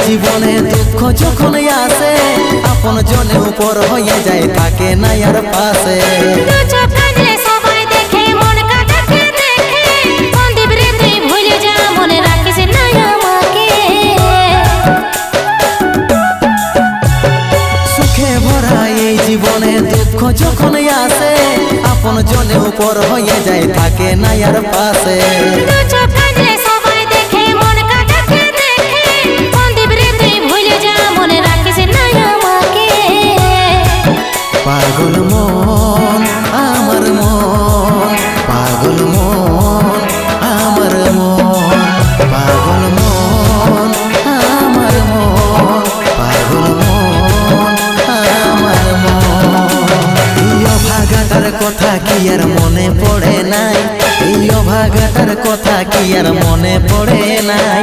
জীবনে দুঃখ যখন আসে আপন জনে উপর হয়ে যায় থাকে না আর পাশে। সুখে ভরা এই জীবনে দুঃখ যখন আসে আপন জনে উপর হয়ে যায় থাকে না আর পাশে। পাগল মন আমার মন, পাগল মন আমার মন, পাগল মন আমার মন, পাগল মন আমার মন। এই অভাগাটার কথা কি আর মনে পড়ে নাই, এই অভাগাটার কথা কি আর মনে পড়ে নাই।